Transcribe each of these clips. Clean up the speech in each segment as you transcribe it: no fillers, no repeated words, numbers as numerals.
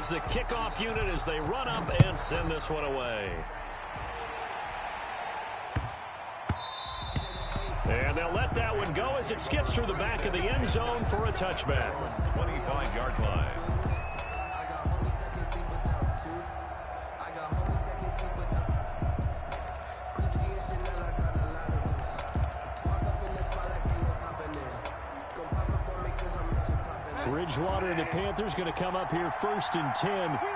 is the kickoff unit as they run up and send this one away. And they'll let that one go as it skips through the back of the end zone for a touchback. 25-yard line. Bridgewater and the Panthers going to come up here 1st and 10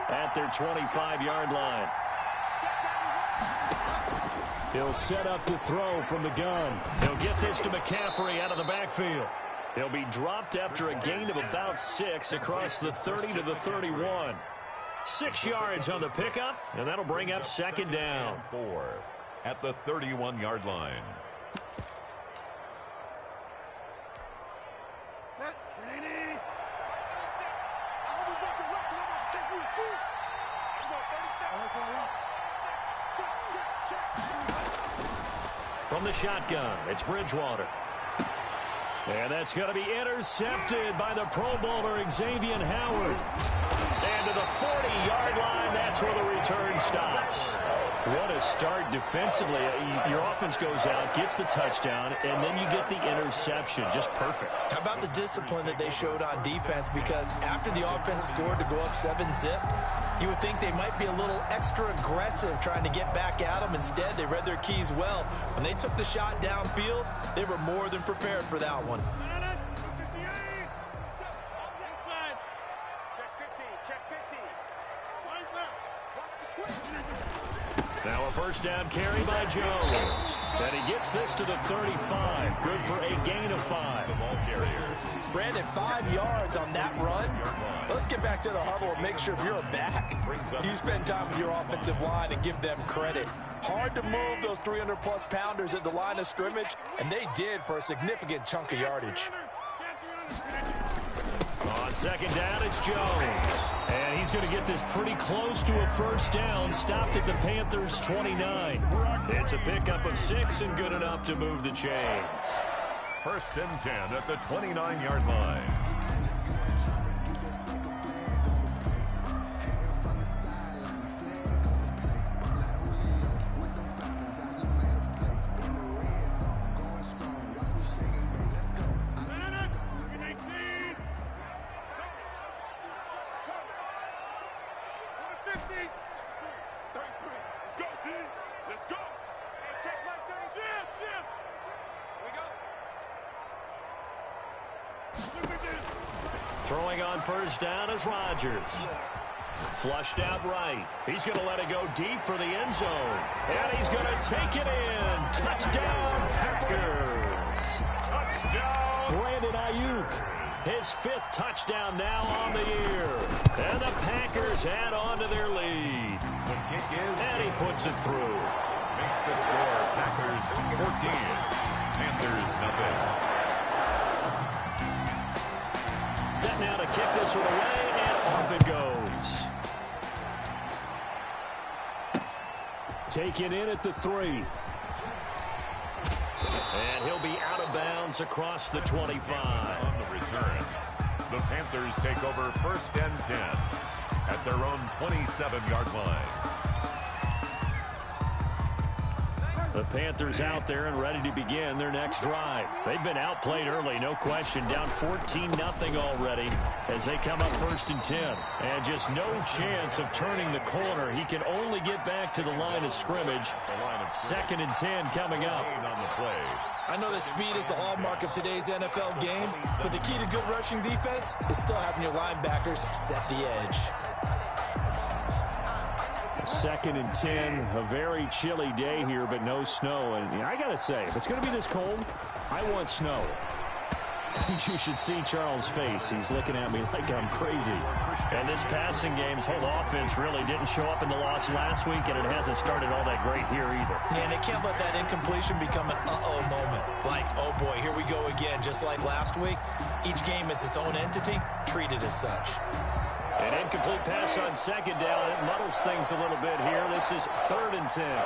at their 25-yard line. He'll set up to throw from the gun. He'll get this to McCaffrey out of the backfield. He'll be dropped after a gain of about 6 across the 30 to the 31. 6 yards on the pickup, and that'll bring up 2nd down. 4 at the 31-yard line. From the shotgun, it's Bridgewater. And that's going to be intercepted by the Pro Bowler Xavier Howard. And to the 40-yard line, that's where the return stops. What a start defensively. Your offense goes out, gets the touchdown, and then you get the interception. Just perfect. How about the discipline that they showed on defense? Because after the offense scored to go up 7-zip, you would think they might be a little extra aggressive trying to get back at them. Instead, they read their keys well. When they took the shot downfield, they were more than prepared for that one. Now a 1st down carry by Jones. And he gets this to the 35. Good for a gain of 5. The ball carrier. Brandon, 5 yards on that run. Let's get back to the huddle and make sure if you're back, you spend time with your offensive line and give them credit. Hard to move those 300-plus pounders at the line of scrimmage, and they did for a significant chunk of yardage. On 2nd down, it's Jones. And he's going to get this pretty close to a 1st down. Stopped at the Panthers' 29. It's a pickup of 6 and good enough to move the chains. 1st and 10 at the 29-yard line. Throwing on 1st down is Rodgers. Flushed out right. He's going to let it go deep for the end zone. And he's going to take it in. Touchdown, Packers. Touchdown. Brandon Ayuk. His 5th touchdown now on the year. And the Packers add on to their lead. The kick is. And he puts it through. Makes the score Packers 14. Panthers nothing. Set now to kick this one away, and off it goes. Taken in at the 3. And he'll be out of bounds across the 25. On the return, the Panthers take over 1st and 10 at their own 27-yard line. The Panthers out there and ready to begin their next drive. They've been outplayed early, no question. Down 14-0 already as they come up 1st and 10. And just no chance of turning the corner. He can only get back to the line of scrimmage. 2nd and 10 coming up. On the play. I know that speed is the hallmark of today's NFL game, but the key to good rushing defense is still having your linebackers set the edge. 2nd and 10, a very chilly day here, but no snow. And I got to say, if it's going to be this cold, I want snow. You should see Charles' face. He's looking at me like I'm crazy. And this passing game's whole offense really didn't show up in the loss last week, and it hasn't started all that great here either. Yeah, and they can't let that incompletion become an uh-oh moment. Like, oh boy, here we go again, just like last week. Each game is its own entity, treated as such. An incomplete pass on 2nd down. It muddles things a little bit here. This is 3rd and 10.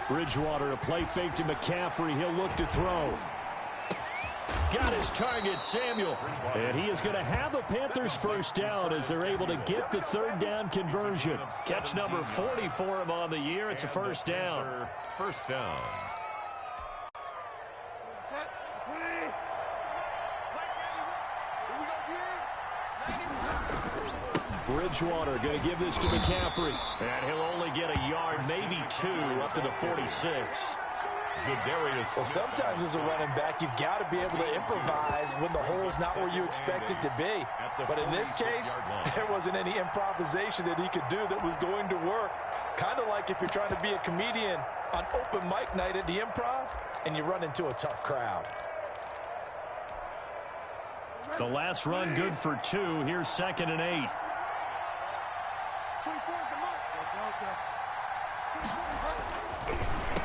Bridgewater, a play fake to McCaffrey. He'll look to throw. got his target, Samuel. And he is going to have a Panthers first down as they're able to get the third down conversion. Catch number 40 for him on the year. It's a first down. First down. Bridgewater going to give this to McCaffrey. And he'll only get a yard, maybe 2, up to the 46. Well, sometimes as a running back, you've got to be able to improvise when the hole's not where you expect it to be. But in this case, there wasn't any improvisation that he could do that was going to work. Kind of like if you're trying to be a comedian on open mic night at the Improv and you run into a tough crowd. The last run good for 2. Here's 2nd and 8.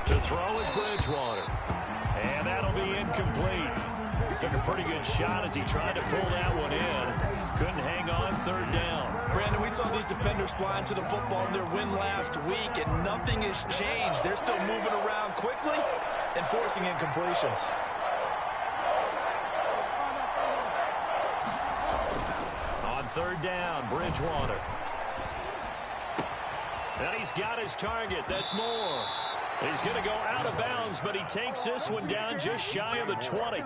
To throw is Bridgewater. And that'll be incomplete. Took a pretty good shot as he tried to pull that one in. Couldn't hang on, third down. Brandon, we saw these defenders flying to the football in their win last week, and nothing has changed. They're still moving around quickly and forcing incompletions. On third down, Bridgewater. And he's got his target. That's Moore. He's going to go out of bounds, but he takes this one down just shy of the 20.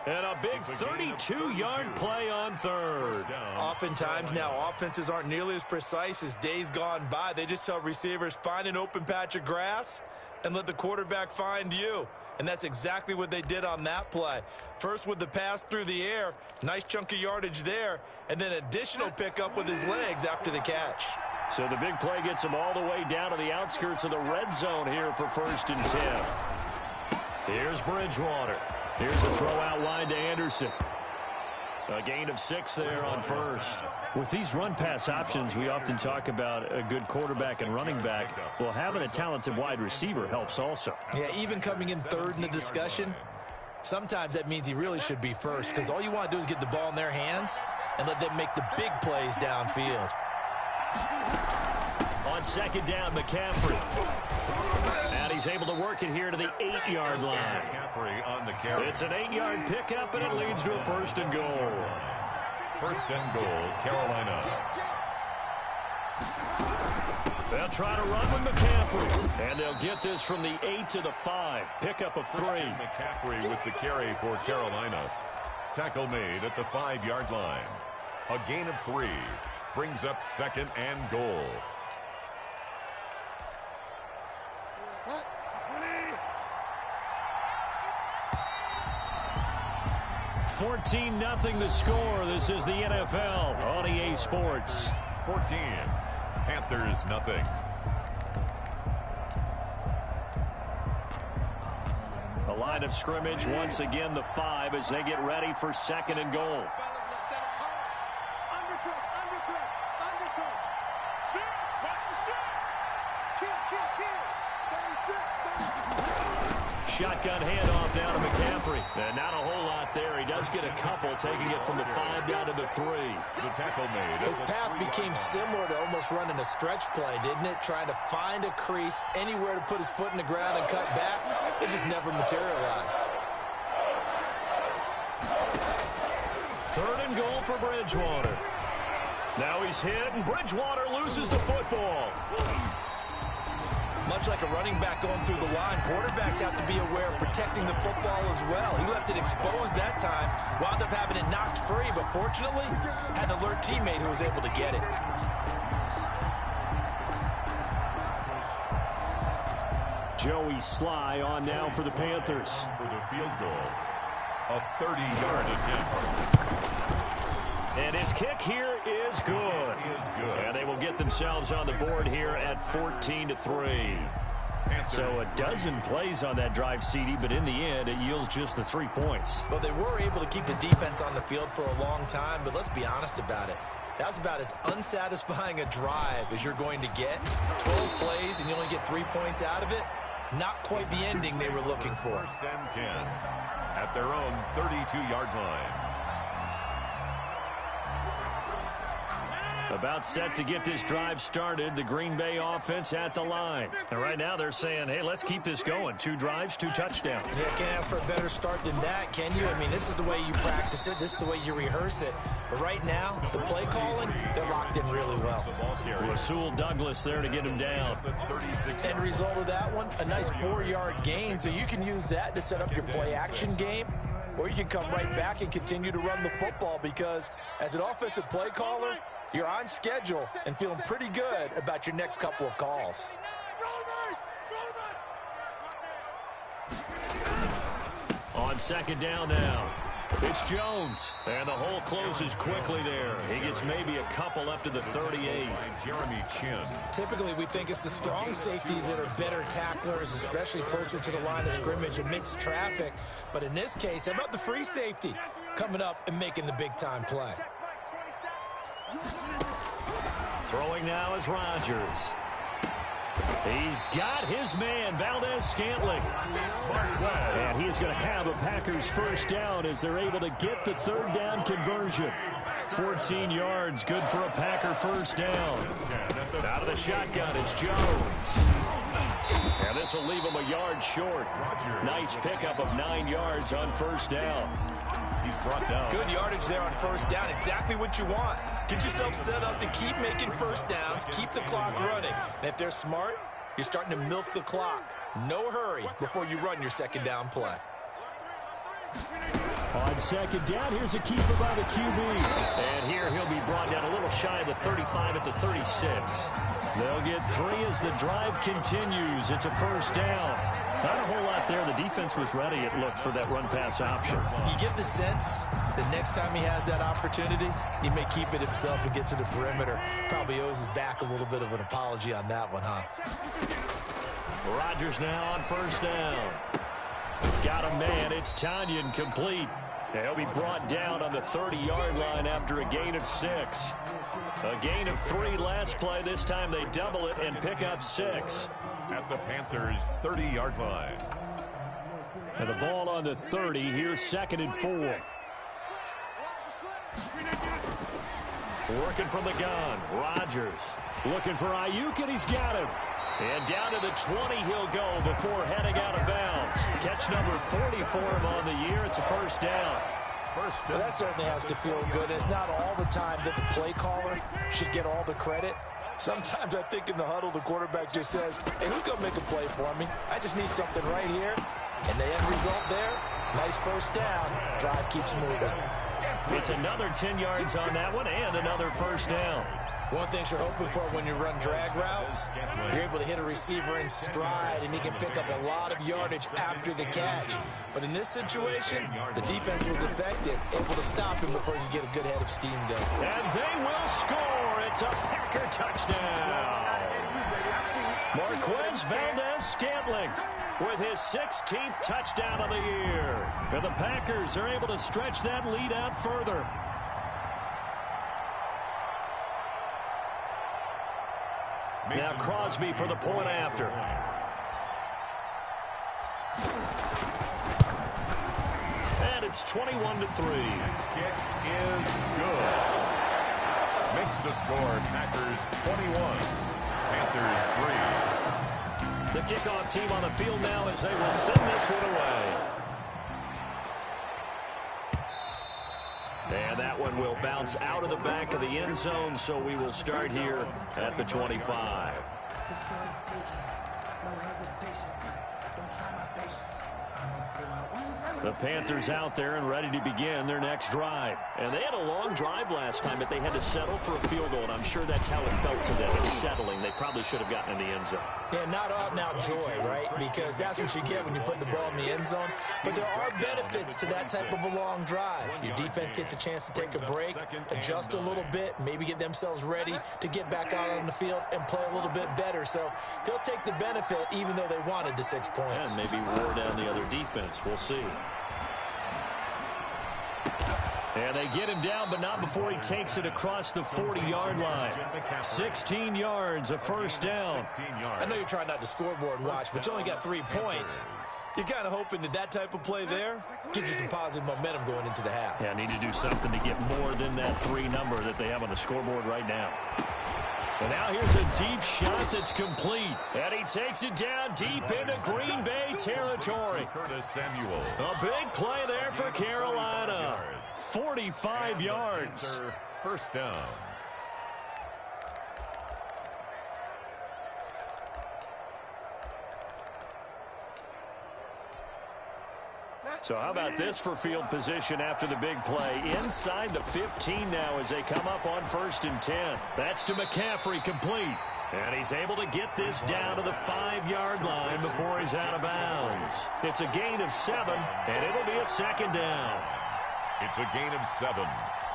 And a big 32-yard play on third. Oftentimes now, offenses aren't nearly as precise as days gone by. They just tell receivers, find an open patch of grass and let the quarterback find you. And that's exactly what they did on that play. First with the pass through the air, nice chunk of yardage there, and then additional pickup with his legs after the catch. So the big play gets him all the way down to the outskirts of the red zone here for 1st and 10. Here's Bridgewater. Here's a throw out wide to Anderson. A gain of 6 there on first. With these run-pass options, we often talk about a good quarterback and running back. Well, having a talented wide receiver helps also. Yeah, even coming in third in the discussion, sometimes that means he really should be first, because all you want to do is get the ball in their hands and let them make the big plays downfield. On 2nd down, McCaffrey. And he's able to work it here to the 8-yard line. It's an 8-yard pickup, and it leads to a 1st and goal. 1st and goal, Carolina. They'll try to run with McCaffrey. And they'll get this from the 8 to the 5. Pickup of 3. McCaffrey with the carry for Carolina. Tackle made at the 5-yard line. A gain of 3. Brings up 2nd and goal. 14-0 the score. This is the NFL on EA Sports. 14. Panthers nothing. The line of scrimmage once again the 5 as they get ready for 2nd and goal. Shotgun handoff down to McCaffrey. And not a whole lot there. He does get a couple, taking it from the 5 down to the 3. The tackle made. His path became similar to almost running a stretch play, didn't it? Trying to find a crease, anywhere to put his foot in the ground and cut back. It just never materialized. 3rd and goal for Bridgewater. Now he's hit, and Bridgewater loses the football. Much like a running back going through the line, quarterbacks have to be aware of protecting the football as well. He left it exposed that time, wound up having it knocked free, but fortunately, had an alert teammate who was able to get it. Joey Sly on now for the Panthers. For the field goal, a 30-yard attempt. And his kick here is good. And they will get themselves on the board here at 14-3. So a dozen plays on that drive, CD, but in the end, it yields just the 3 points. Well, they were able to keep the defense on the field for a long time, but let's be honest about it. That was about as unsatisfying a drive as you're going to get. 12 plays, and you only get 3 points out of it. Not quite the ending they were looking for. 1st and 10 at their own 32-yard line. About set to get this drive started. The Green Bay offense at the line. And right now they're saying, hey, let's keep this going. 2 drives, 2 touchdowns. Yeah, can't ask for a better start than that, can you? I mean, this is the way you practice it. This is the way you rehearse it. But right now, the play calling, they're locked in really well. Rasul Douglas there to get him down. End result of that one, a nice 4-yard gain. So you can use that to set up your play action game. Or you can come right back and continue to run the football because as an offensive play caller, you're on schedule and feeling pretty good about your next couple of calls. On second down now, it's Jones. And the hole closes quickly there. He gets maybe a couple up to the 38. Jeremy Chin. Typically, we think it's the strong safeties that are better tacklers, especially closer to the line of scrimmage amidst traffic. But in this case, how about the free safety coming up and making the big-time play? Throwing now is Rodgers. He's got his man, Valdez-Scantling. And he's going to have a Packers first down as they're able to get the 3rd down conversion. 14 yards, good for a Packer first down. Out of the shotgun, it's Jones. And this will leave him a yard short. Nice pickup of 9 yards on first down. He's brought down. Good yardage there on first down. Exactly what you want. Get yourself set up to keep making first downs, keep the clock running. And if they're smart, you're starting to milk the clock. No hurry before you run your second down play. On second down, here's a keeper by the QB. And here he'll be brought down a little shy of the 35 at the 36. They'll get 3 as the drive continues. It's a first down. Not a whole lot there. The defense was ready, it looked, for that run-pass option. You get the sense that next time he has that opportunity, he may keep it himself and get to the perimeter. Probably owes his back a little bit of an apology on that one, huh? Rodgers now on first down. Got a man. It's Tanyan complete. He'll be brought down on the 30-yard line after a gain of 6. A gain of 3 last play. This time they double it and pick up 6. At the Panthers' 30-yard line. And the ball on the 30. Here's 2nd and 4. Working from the gun. Rodgers looking for Ayuk, and he's got him. And down to the 20 he'll go before heading out of bounds. Catch number 40 for him on the year. It's a first down. Well, that certainly has to feel good. It's not all the time that the play caller should get all the credit. Sometimes I think in the huddle, the quarterback just says, hey, who's going to make a play for me? I just need something right here. And the end result there, nice first down. Drive keeps moving. It's another 10 yards on that one and another first down. One thing you're hoping for when you run drag routes, you're able to hit a receiver in stride, and he can pick up a lot of yardage after the catch. But in this situation, the defense was effective, able to stop him before you get a good head of steam going. And they will score. It's a Packer touchdown. Marquez Valdez-Scantling with his 16th touchdown of the year. And the Packers are able to stretch that lead out further. Now Crosby for the point after. And it's 21-3. Kick is good. Makes the score Packers 21, Panthers 3. The kickoff team on the field now as they will send this one away. And that one will bounce out of the back of the end zone, so we will start here at the 25. The Panthers out there and ready to begin their next drive. And they had a long drive last time, but they had to settle for a field goal, and I'm sure that's how it felt to them. It's settling. They probably should have gotten in the end zone. Yeah, not out-and-out joy, right? Because that's what you get when you put the ball in the end zone. But there are benefits to that type of a long drive. Your defense gets a chance to take a break, adjust a little bit, maybe get themselves ready to get back out on the field and play a little bit better. So they'll take the benefit even though they wanted the 6 points. And maybe wear down the other defense. We'll see. And they get him down, but not before he takes it across the 40-yard line. 16 yards, a first down. I know you're trying not to scoreboard watch, but you only got 3 points. You're kind of hoping that type of play there gives you some positive momentum going into the half. Yeah, need to do something to get more than that 3 number that they have on the scoreboard right now. And now here's a deep shot that's complete. And he takes it down deep into Green Bay territory. A big play there for Carolina. 45 yards. First down. So how about this for field position after the big play? Inside the 15 now as they come up on 1st and 10. That's to McCaffrey, complete. And he's able to get this down to the 5-yard line before he's out of bounds. It's a gain of 7, and it'll be a 2nd down. It's a gain of 7.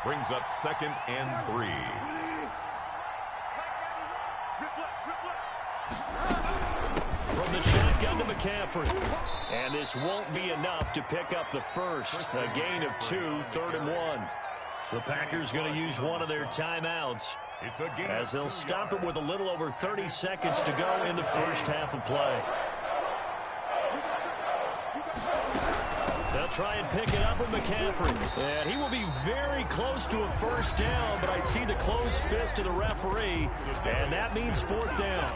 Brings up 2nd and 3. From the shotgun to McCaffrey. And this won't be enough to pick up the first. A gain of 2, 3rd and 1. The Packers going to use one of their timeouts as they'll stop it with a little over 30 seconds to go in the first half of play. They'll try and pick it up with McCaffrey. And he will be very close to a first down, but I see the closed fist of the referee, and that means 4th down.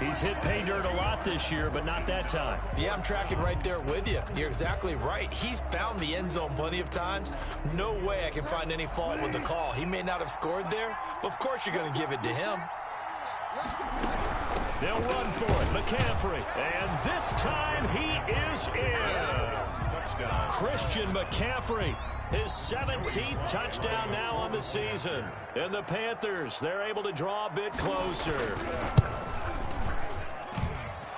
He's hit pay dirt a lot this year, but not that time. Yeah, I'm tracking right there with you. You're exactly right. He's found the end zone plenty of times. No way I can find any fault with the call. He may not have scored there, but of course you're going to give it to him. They'll run for it. McCaffrey. And this time he is in. Yes. Touchdown. Christian McCaffrey. His 17th touchdown now on the season. And the Panthers, they're able to draw a bit closer.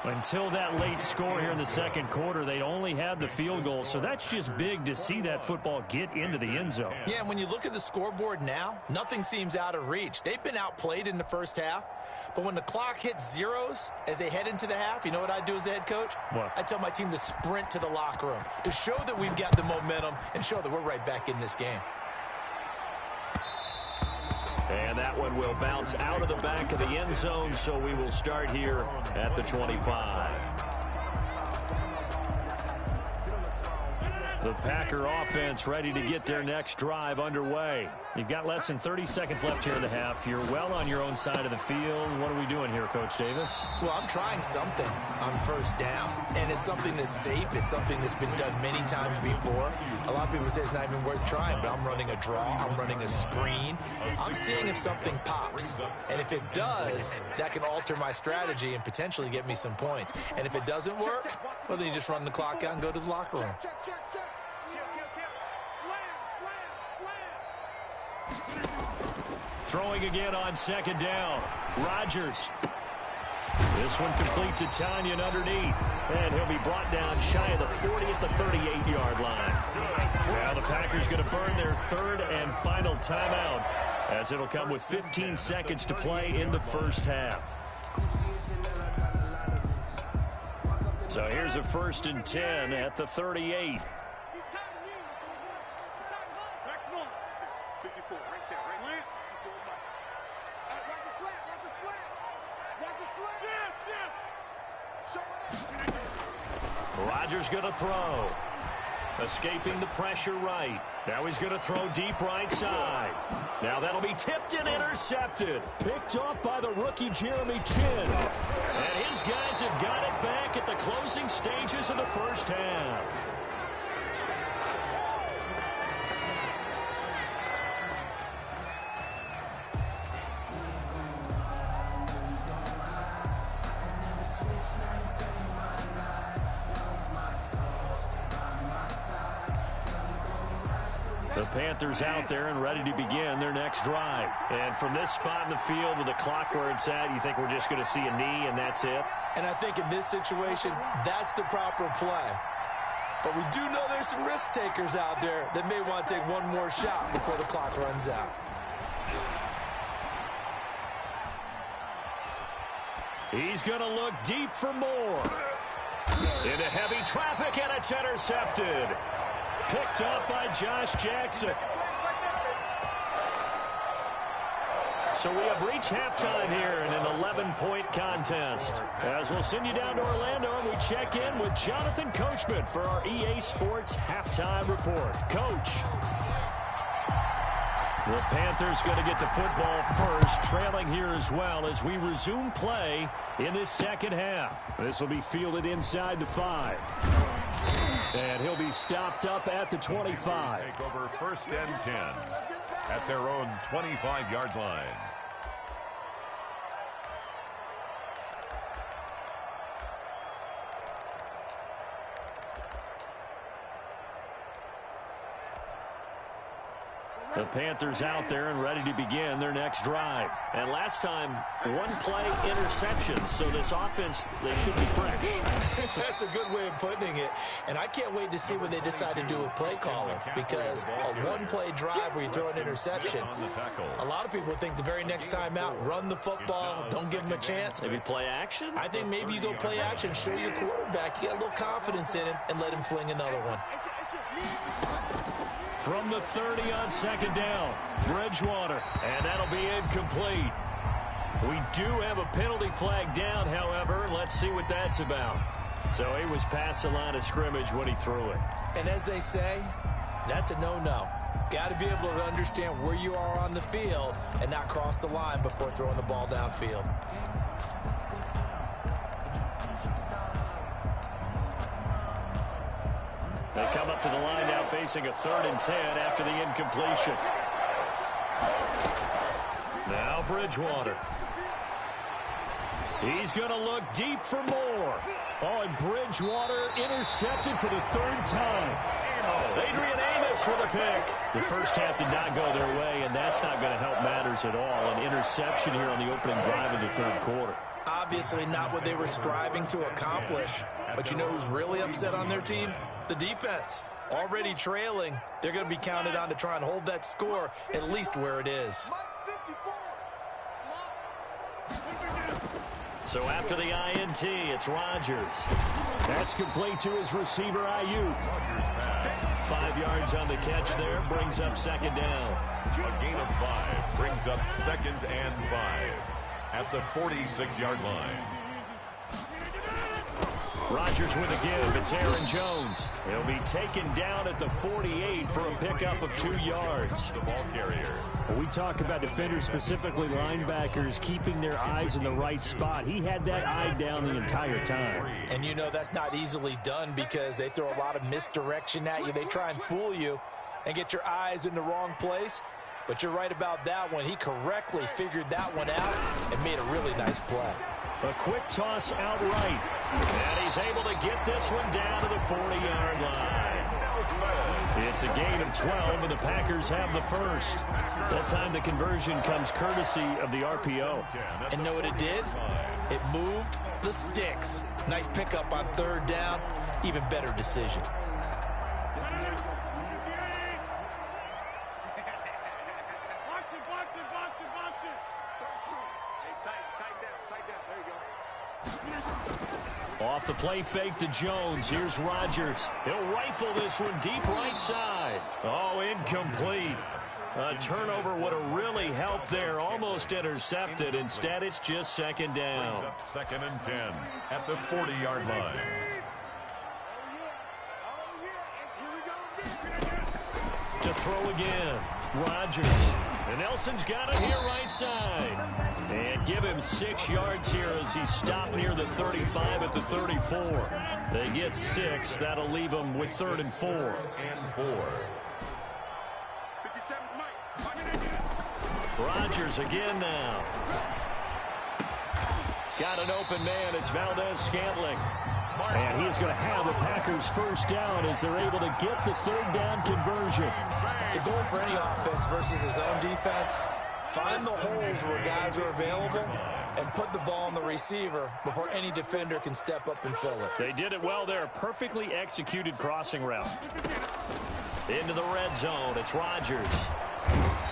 Until that late score here in the 2nd quarter, they only had the field goal, so that's just big to see that football get into the end zone. Yeah, and when you look at the scoreboard now, nothing seems out of reach. They've been outplayed in the first half, but when the clock hits zeros as they head into the half, you know what I do as the head coach? What? I tell my team to sprint to the locker room to show that we've got the momentum and show that we're right back in this game. And that one will bounce out of the back of the end zone, so we will start here at the 25. The Packer offense ready to get their next drive underway. You've got less than 30 seconds left here in the half. You're well on your own side of the field. What are we doing here, Coach Davis? Well, I'm trying something on first down, and it's something that's safe. It's something that's been done many times before. A lot of people say it's not even worth trying, but I'm running a draw. I'm running a screen. I'm seeing if something pops, and if it does, that can alter my strategy and potentially get me some points. And if it doesn't work, well, then you just run the clock out and go to the locker room. Throwing again on 2nd down. Rodgers. This one complete to Tanyan underneath. And he'll be brought down shy of the 40 at the 38-yard line. Now the Packers going to burn their 3rd and final timeout, as it'll come with 15 seconds to play in the first half. So here's a 1st and 10 at the 38. Rodgers going to throw. Escaping the pressure right. Now he's going to throw deep right side. Now that'll be tipped and intercepted. Picked off by the rookie Jeremy Chin. And his guys have got it back at the closing stages of the first half. The Panthers out there and ready to begin their next drive. And from this spot in the field with the clock where it's at, you think we're just going to see a knee and that's it? And I think in this situation, that's the proper play. But we do know there's some risk takers out there that may want to take one more shot before the clock runs out. He's going to look deep for more. Into heavy traffic, and it's intercepted. Picked up by Josh Jackson. So we have reached halftime here in an 11-point contest. As we'll send you down to Orlando and we check in with Jonathan Coachman for our EA Sports Halftime Report. Coach. The Panthers going to get the football first, trailing here as well as we resume play in this second half. This will be fielded inside the 5. And he'll be stopped up at the 25. Take over 1st and 10 at their own 25-yard line. The Panthers out there and ready to begin their next drive. And last time, one play interception. So this offense, they should be fresh. That's a good way of putting it. And I can't wait to see what they decide to do with play calling. Because a one-play drive where you throw an interception, a lot of people think the very next time out, run the football, don't give them a chance. Maybe play action? I think maybe you go play action, show your quarterback. You got a little confidence in him, and let him fling another one. From the 30 on second down, Bridgewater, and that'll be incomplete. We do have a penalty flag down, however. Let's see what that's about. So he was past the line of scrimmage when he threw it. And as they say, that's a no-no. Got to be able to understand where you are on the field and not cross the line before throwing the ball downfield. They come up to the line now facing a 3rd and 10 after the incompletion. Now Bridgewater. He's going to look deep for more. Oh, and Bridgewater intercepted for the 3rd time. Adrian Amos with a pick. The first half did not go their way, and that's not going to help matters at all. An interception here on the opening drive of the 3rd quarter. Obviously not what they were striving to accomplish. But you know who's really upset on their team? The defense. Already trailing. They're going to be counted on to try and hold that score at least where it is. So after the INT, it's Rodgers. That's complete to his receiver, Ayuk. 5 yards on the catch there, brings up second down. A gain of 5 brings up 2nd and 5 at the 46-yard line. Rodgers with a give. It's Aaron Jones. He'll be taken down at the 48 for a pickup of 2 yards. The ball carrier. We talk about defenders, specifically linebackers, keeping their eyes in the right spot. He had that eye down the entire time. And you know that's not easily done because they throw a lot of misdirection at you. They try and fool you and get your eyes in the wrong place. But you're right about that one. He correctly figured that one out and made a really nice play. A quick toss out right. And he's able to get this one down to the 40-yard line. It's a gain of 12, and the Packers have the first. That time the conversion comes courtesy of the RPO. And know what it did? It moved the sticks. Nice pickup on 3rd down. Even better decision. Off the play fake to Jones. Here's Rodgers. He'll rifle this one deep right side. Oh, incomplete. A turnover would have really helped there. Almost intercepted. Instead, it's just second down. Brings up 2nd and 10 at the 40-yard line. To throw again. Rodgers. And Nelson's got it here right side. And give him 6 yards here as he's stopped near the 35 at the 34. They get 6. That'll leave them with 3rd and 4. And 4. Rodgers again now. Got an open man. It's Valdez-Scantling. And he's going to have the Packers first down as they're able to get the 3rd down conversion. The goal for any offense versus his own defense, find the holes where guys are available and put the ball on the receiver before any defender can step up and fill it. They did it well there. Perfectly executed crossing route. Into the red zone. It's Rodgers.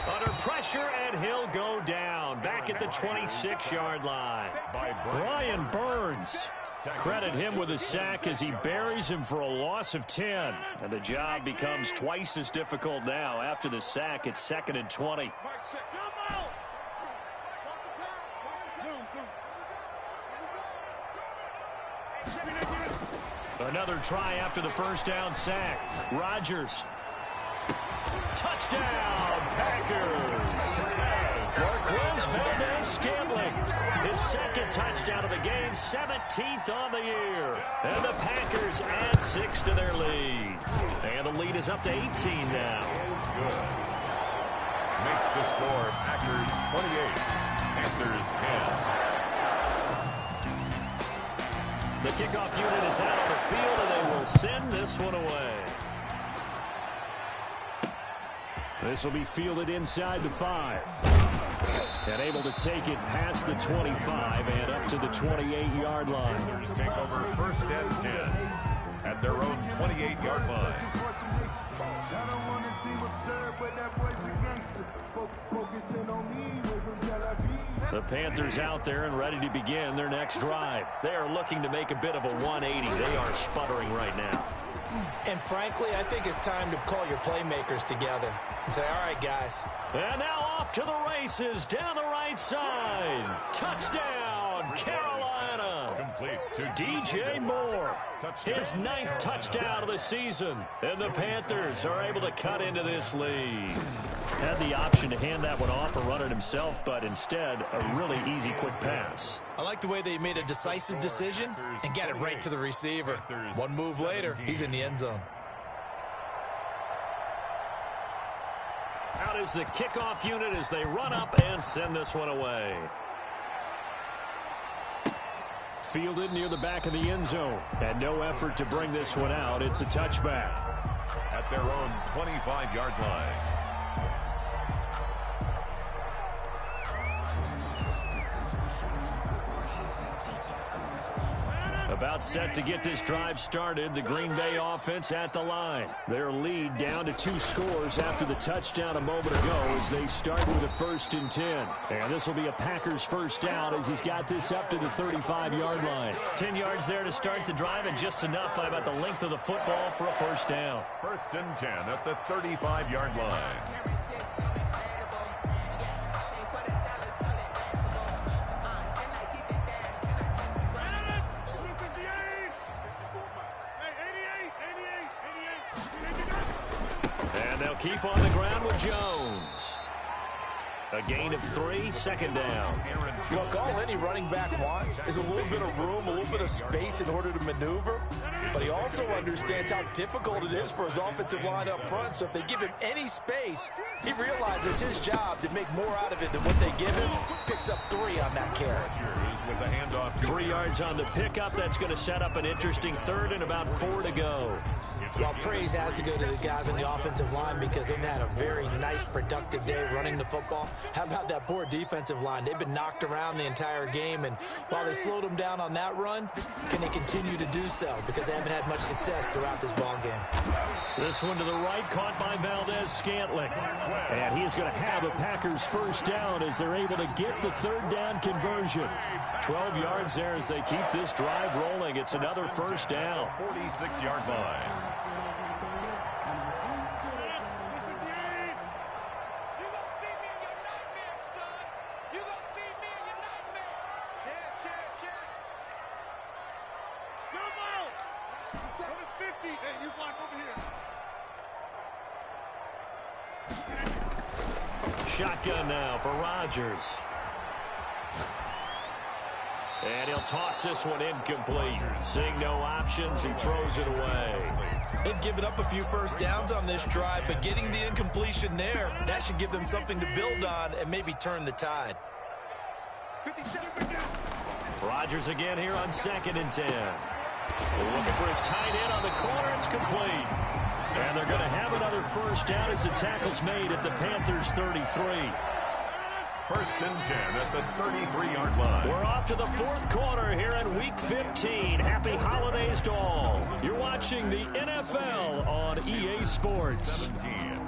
Under pressure, and he'll go down. Back at the 26-yard line. By Brian Burns. Credit him with a sack as he buries him for a loss of 10. And the job becomes twice as difficult now. After the sack, it's 2nd and 20. Another try after the first down sack. Rodgers. Touchdown, Packers. Marquez Valdez-Scantling. His second touchdown of the game, 17th on the year. And the Packers add 6 to their lead. And the lead is up to 18 now. Good. Makes the score Packers 28, Panthers 10. The kickoff unit is out on the field, and they will send this one away. This will be fielded inside the 5. And able to take it past the 25 and up to the 28-yard line. Panthers take over first and 10 at their own 28-yard line. The Panthers out there and ready to begin their next drive. They are looking to make a bit of a 180. They are sputtering right now. And frankly, I think it's time to call your playmakers together and say, all right, guys. And now off to the races down the right side. Touchdown, Carolina. Complete to DJ Moore. Touchdown. His 9th touchdown of the season. And the Panthers are able to cut into this lead. Had the option to hand that one off or run it himself, but instead, a really easy quick pass. I like the way they made a decisive decision and got it right to the receiver. One move later, he's in the end zone. Out is the kickoff unit as they run up and send this one away. Fielded near the back of the end zone. And no effort to bring this one out. It's a touchback. At their own 25-yard line. About set to get this drive started. The Green Bay offense at the line. Their lead down to 2 scores after the touchdown a moment ago as they start with a 1st and 10. And this will be a Packers first down as he's got this up to the 35-yard line. 10 yards there to start the drive and just enough by about the length of the football for a first down. 1st and 10 at the 35-yard line. Keep on the ground with Jones. A gain of 3, 2nd down. Look, all any running back wants is a little bit of room, a little bit of space in order to maneuver. But he also understands how difficult it is for his offensive line up front. So if they give him any space, he realizes his job to make more out of it than what they give him. Picks up 3 on that carry. With the handoff. 3 yards on the pickup. That's going to set up an interesting 3rd and about 4 to go. Well, praise has to go to the guys on the offensive line because they've had a very nice, productive day running the football. How about that poor defensive line? They've been knocked around the entire game, and while they slowed them down on that run, can they continue to do so? Because they haven't had much success throughout this ball game. This one to the right, caught by Valdez-Scantling. And he is going to have a Packers first down as they're able to get the 3rd down conversion. 12 yards there as they keep this drive rolling. It's another first down. 46-yard line. Shotgun now for Rodgers. And he'll toss this one incomplete. Seeing no options, he throws it away. They've given up a few first downs on this drive, but getting the incompletion there, that should give them something to build on and maybe turn the tide. Rodgers again here on 2nd and 10. They're looking for his tight end on the corner. It's complete. And they're going to have another first down as the tackle's made at the Panthers' 33. 1st and 10 at the 33-yard line. We're off to the 4th quarter here in Week 15. Happy holidays to all. You're watching the NFL on EA Sports. 17.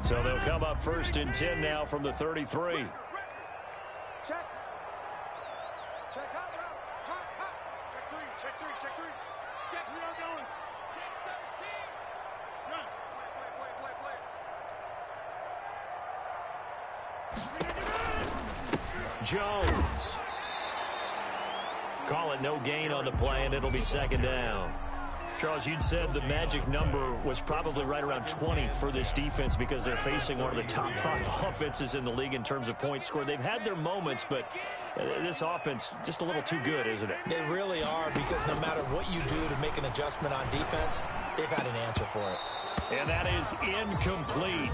So they'll come up 1st and 10 now from the 33. Check. Check hot route. Hot. Check 3. Check 3. Check 3. Check. We are going. Check 13. Run. Play. Jones. Call it no gain on the play, and it'll be second down. Charles, you'd said the magic number was probably right around 20 for this defense because they're facing one of the top 5 offenses in the league in terms of points scored. They've had their moments, but this offense just a little too good, isn't it? They really are, because no matter what you do to make an adjustment on defense, they've had an answer for it. And that is incomplete.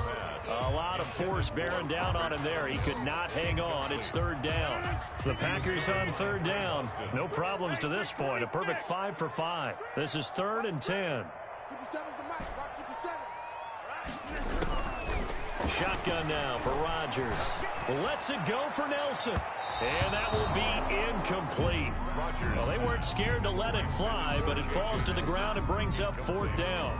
A lot of force bearing down on him there. He could not hang on. It's third down. The Packers on third down. No problems to this point. A perfect 5 for 5. This is 3rd and 10. 57's the match, Rock 57. Shotgun now for Rodgers. Lets it go for Nelson. And that will be incomplete. Well, they weren't scared to let it fly, but it falls to the ground and brings up 4th down.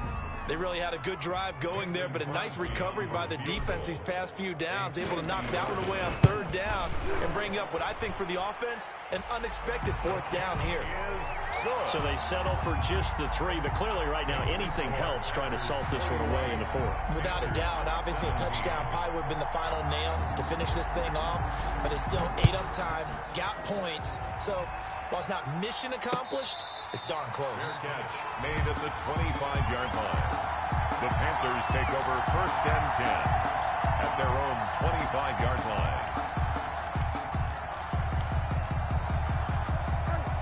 They really had a good drive going there, but a nice recovery by the defense these past few downs, able to knock that one away on 3rd down and bring up what I think for the offense, an unexpected 4th down here. So they settle for just the 3, but clearly right now anything helps trying to salt this one away in the 4th. Without a doubt, obviously a touchdown probably would have been the final nail to finish this thing off, but it's still ate up time, got points, so while it's not mission accomplished, it's darn close. Catch made at the 25-yard line. The Panthers take over 1st and 10 at their own 25-yard line.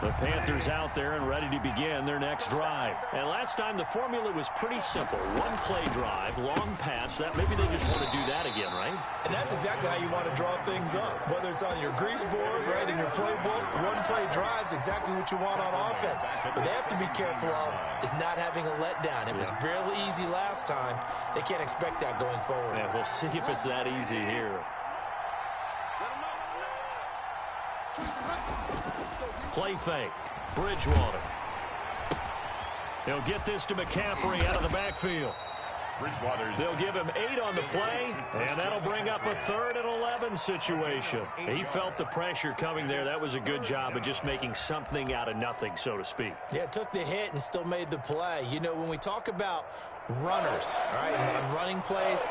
The Panthers out there and ready to begin their next drive. And last time the formula was pretty simple. One play drive, long pass. That maybe they just want to do that again, right? And that's exactly how you want to draw things up. Whether it's on your grease board, right, in your playbook, one play drive's exactly what you want on offense. What they have to be careful of is not having a letdown. It was really easy last time. They can't expect that going forward. Yeah, we'll see if it's that easy here. Play fake. Bridgewater. He'll get this to McCaffrey out of the backfield. They'll give him 8 on the play, and that'll bring up a 3rd and 11 situation. He felt the pressure coming there. That was a good job of just making something out of nothing, so to speak. Yeah, took the hit and still made the play. You know, when we talk about runners, all right, on running plays,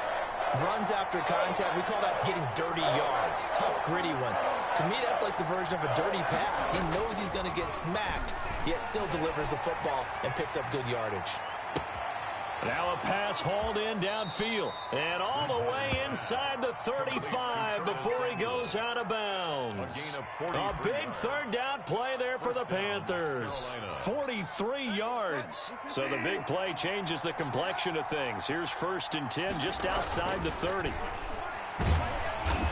runs after contact, we call that getting dirty yards, tough, gritty ones. To me, that's like the version of a dirty pass. He knows he's going to get smacked, yet still delivers the football and picks up good yardage. Now a pass hauled in downfield and all the way inside the 35 before he goes out of bounds. A big 3rd down play there for the Panthers. 43 yards. So the big play changes the complexion of things. Here's 1st and 10 just outside the 30.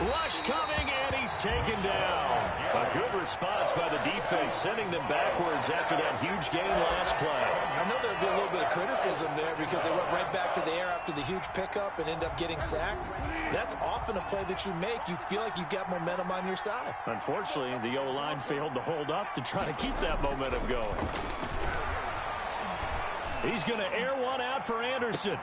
Rush coming, and he's taken down. A good response by the defense, sending them backwards after that huge gain last play. I know there'll be a little bit of criticism there because they went right back to the air after the huge pickup and end up getting sacked. That's often a play that you make. You feel like you've got momentum on your side. Unfortunately, the O-line failed to hold up to try to keep that momentum going. He's going to air one out for Anderson.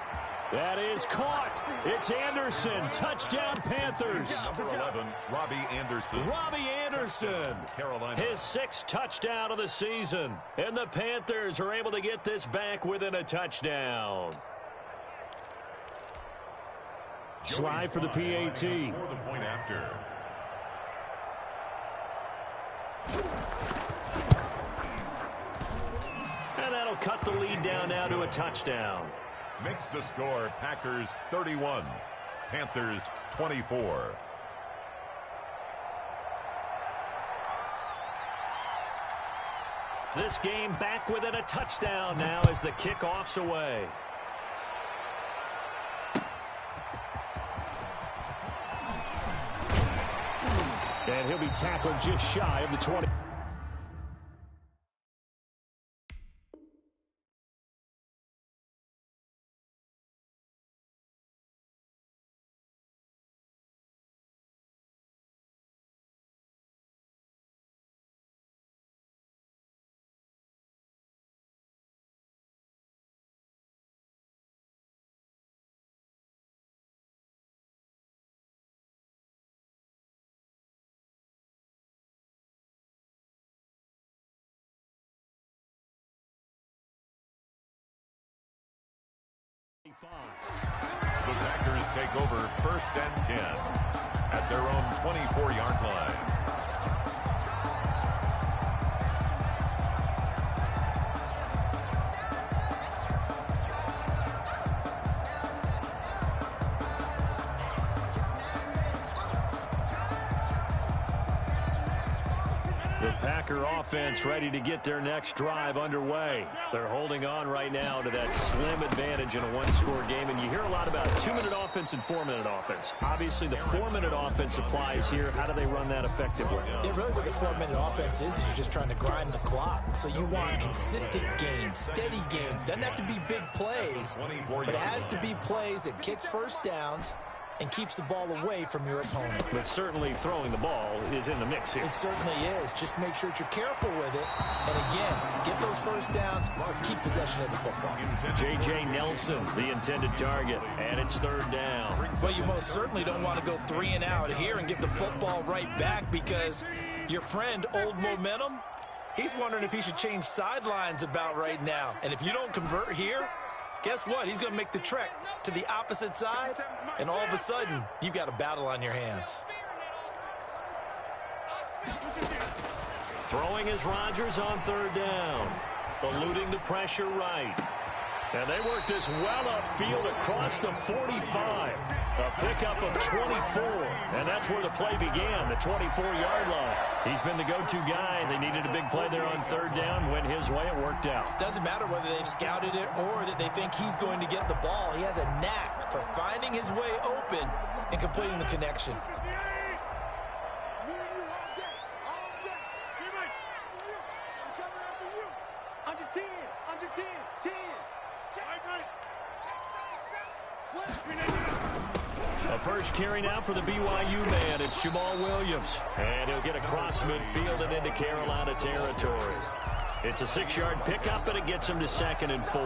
That is caught. It's Anderson. Touchdown, Panthers. Number 11, Robbie Anderson. Robbie Anderson. Carolina. His 6th touchdown of the season. And the Panthers are able to get this back within a touchdown. Slide for the PAT. For the point after. And that'll cut the lead down now to a touchdown. Makes the score Packers 31, Panthers 24. This game back within a touchdown now as the kickoff's away. And he'll be tackled just shy of the 20. The Packers take over 1st and 10 at their own 24-yard line. Packer offense ready to get their next drive underway. They're holding on right now to that slim advantage in a one-score game, and you hear a lot about 2-minute offense and 4-minute offense. Obviously, the 4-minute offense applies here. How do they run that effectively? Yeah, really what the 4-minute offense is you're just trying to grind the clock. So you want consistent gains, steady gains. Doesn't have to be big plays, but it has to be plays that gets first downs and keeps the ball away from your opponent. But certainly throwing the ball is in the mix here. It certainly is. Just make sure that you're careful with it. And again, get those first downs, keep possession of the football. J.J. Nelson, the intended target, and it's 3rd down. Well, you most certainly don't want to go 3 and out here and get the football right back, because your friend, Old Momentum, he's wondering if he should change sidelines about right now. And if you don't convert here, guess what? He's going to make the trek to the opposite side, and all of a sudden, you've got a battle on your hands. Throwing is Rodgers on 3rd down. Eluding the pressure right. And they work this well upfield across the 45. A pickup of 24. And that's where the play began, the 24-yard line. He's been the go-to guy. They needed a big play there on 3rd down. Went his way. It worked out. Doesn't matter whether they've scouted it or that they think he's going to get the ball. He has a knack for finding his way open and completing the connection. A first carry now for the BYU man. It's Jamal Williams. And he'll get across midfield and into Carolina territory. It's a 6-yard pickup, and it gets him to 2nd and 4.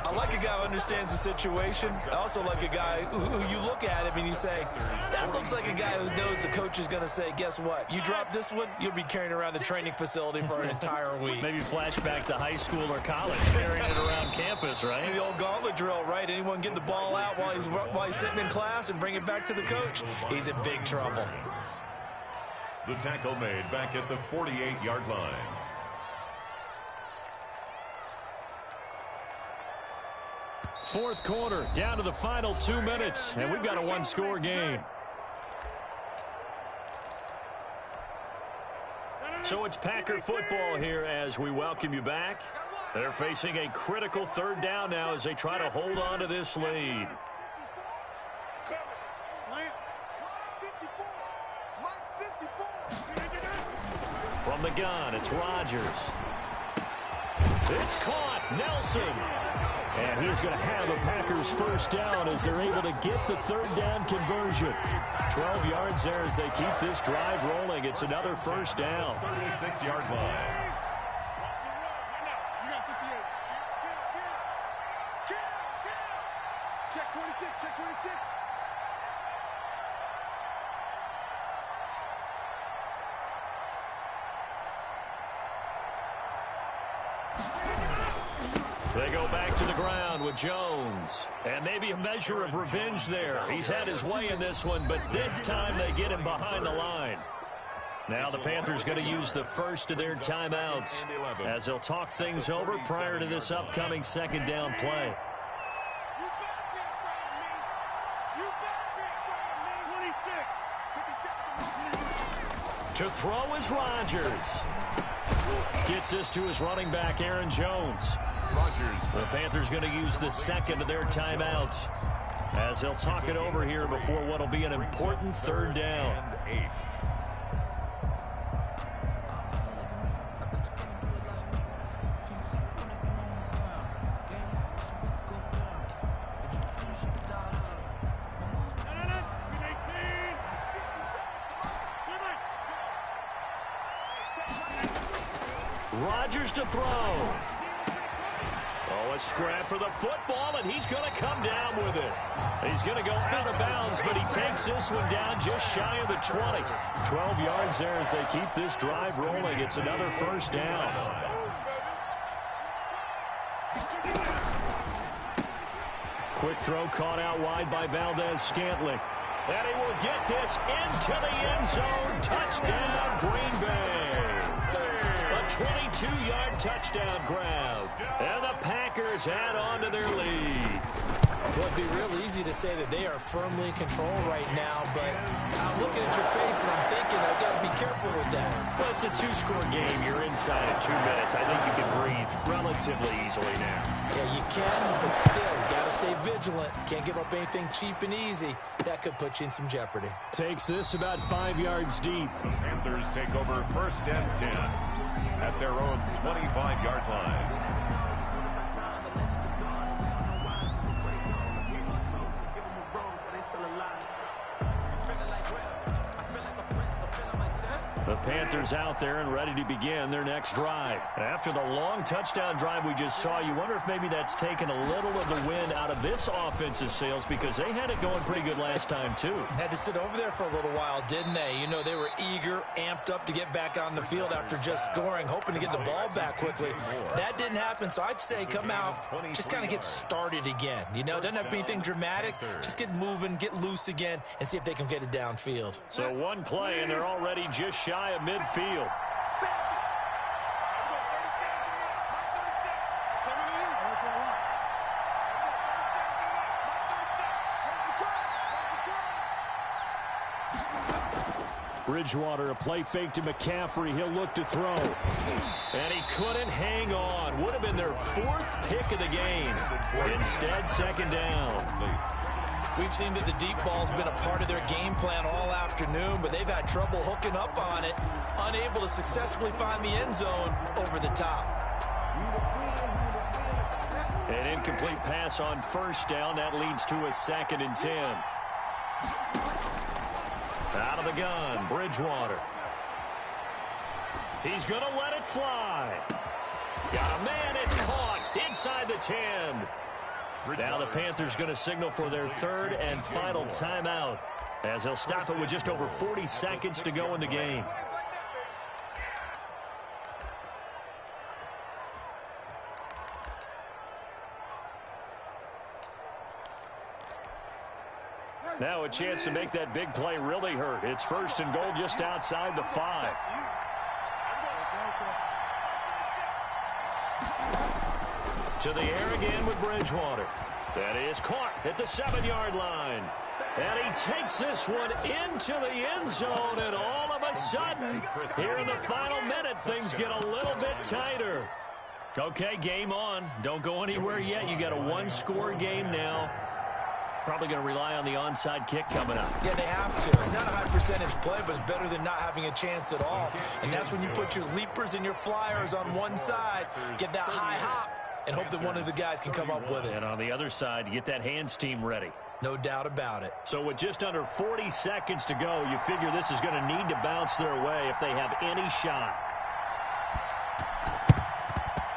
I like a guy who understands the situation. I also like a guy who you look at him and you say, that looks like a guy who knows the coach is going to say, guess what? You drop this one, you'll be carrying around the training facility for an entire week. Maybe flashback to high school or college, carrying it around campus, right? The old gauntlet drill, right? Anyone get the ball out while he's sitting in class and bring it back to the coach? He's in big trouble. The tackle made back at the 48-yard line. Fourth quarter, down to the final 2 minutes, and we've got a one-score game. So it's Packer football here as we welcome you back. They're facing a critical 3rd down now as they try to hold on to this lead. From the gun, it's Rodgers. It's caught. Nelson. And he's going to have the Packers first down as they're able to get the 3rd down conversion. 12 yards there as they keep this drive rolling. It's another first down. 36-yard line. Check 26, check 26. They go back to the ground with Jones. And maybe a measure of revenge there. He's had his way in this one, but this time they get him behind the line. Now the Panthers going to use the first of their timeouts as they'll talk things over prior to this upcoming 2nd down play. To throw is Rodgers. Gets this to his running back, Aaron Jones. The Panthers going to use the 2nd of their timeouts as they'll talk it over here before what will be an important 3rd down. Rodgers to throw. Oh, a scrap for the football, and he's going to come down with it. He's going to go out of bounds, but he takes this one down just shy of the 20. 12 yards there as they keep this drive rolling. It's another first down. Quick throw caught out wide by Valdez-Scantling. And he will get this into the end zone. Touchdown, Green Bay. A 22-yard touchdown grab. And the Packers add on to their lead. Well, it'd be real easy to say that they are firmly in control right now, but I'm looking at your face and I'm thinking I've got to be careful with that. Well, it's a two-score game. You're inside in 2 minutes. I think you can breathe relatively easily now. Yeah, you can, but still, you got to stay vigilant. Can't give up anything cheap and easy. That could put you in some jeopardy. Takes this about 5 yards deep. The Panthers take over 1st and 10 at their own 25-yard line. The Panthers out there and ready to begin their next drive. After the long touchdown drive we just saw, you wonder if maybe that's taken a little of the wind out of this offensive sails because they had it going pretty good last time too. Had to sit over there for a little while, didn't they? You know, they were eager, amped up to get back on the field after just scoring, hoping to get the ball back quickly. That didn't happen, so I'd say come out, just kind of get started again. You know, doesn't have to be anything dramatic. Just get moving, get loose again, and see if they can get it downfield. So one play, and they're already just shy of midfield. Bridgewater, a play fake to McCaffrey. He'll look to throw. And he couldn't hang on. Would have been their 4th pick of the game. Instead, 2nd down. We've seen that the deep ball's been a part of their game plan all afternoon, but they've had trouble hooking up on it, unable to successfully find the end zone over the top. An incomplete pass on 1st down. That leads to a 2nd and 10. Out of the gun, Bridgewater. He's going to let it fly. Got a man, it's caught inside the 10. Now the Panthers going to signal for their 3rd and final timeout as they'll stop it with just over 40 seconds to go in the game. Now a chance to make that big play really hurt. It's 1st and goal just outside the 5. To the air again with Bridgewater. That is caught at the 7-yard line. And he takes this one into the end zone, and all of a sudden, here in the final minute, things get a little bit tighter. Okay, game on. Don't go anywhere yet. You got a 1-score game now. Probably going to rely on the onside kick coming up. Yeah, they have to. It's not a high percentage play, but it's better than not having a chance at all. And that's when you put your leapers and your flyers on one side, get that high hop, and hope that one of the guys can come up with it. And on the other side, get that hands team ready. No doubt about it. So with just under 40 seconds to go, you figure this is going to need to bounce their way if they have any shot.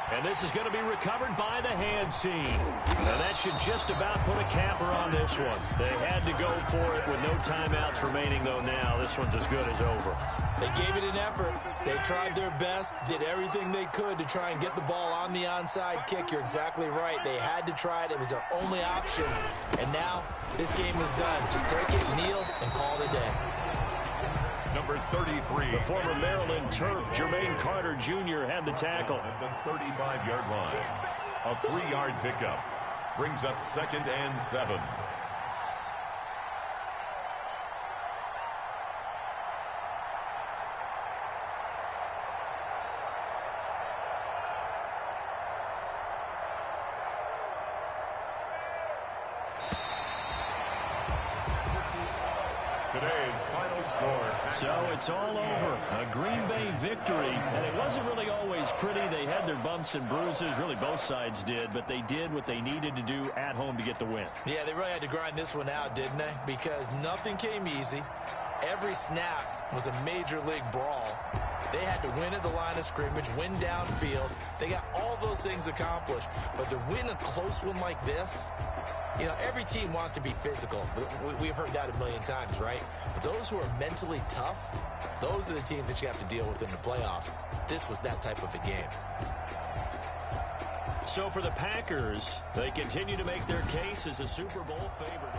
And this is going to be recovered by the hands team. And that should just about put a capper on this one. They had to go for it with no timeouts remaining, though now this one's as good as over. They gave it an effort. They tried their best, did everything they could to try and get the ball on the onside kick. You're exactly right. They had to try it. It was their only option. And now this game is done. Just take it, kneel, and call it a day. Number 33. The former Maryland Terp, Jermaine Carter Jr. had the tackle. At the 35-yard line. A 3-yard pickup. Brings up 2nd and 7. Today's final score. So it's all over. A Green Bay victory. And it wasn't really always pretty. They had their bumps and bruises. Really, both sides did. But they did what they needed to do at home to get the win. Yeah, they really had to grind this one out, didn't they? Because nothing came easy. Every snap was a major league brawl. They had to win at the line of scrimmage, win downfield. They got all those things accomplished. But to win a close one like this, you know, every team wants to be physical. We've heard that a million times, right? But those who are mentally tough, those are the teams that you have to deal with in the playoffs. This was that type of a game. So for the Packers, they continue to make their case as a Super Bowl favorite.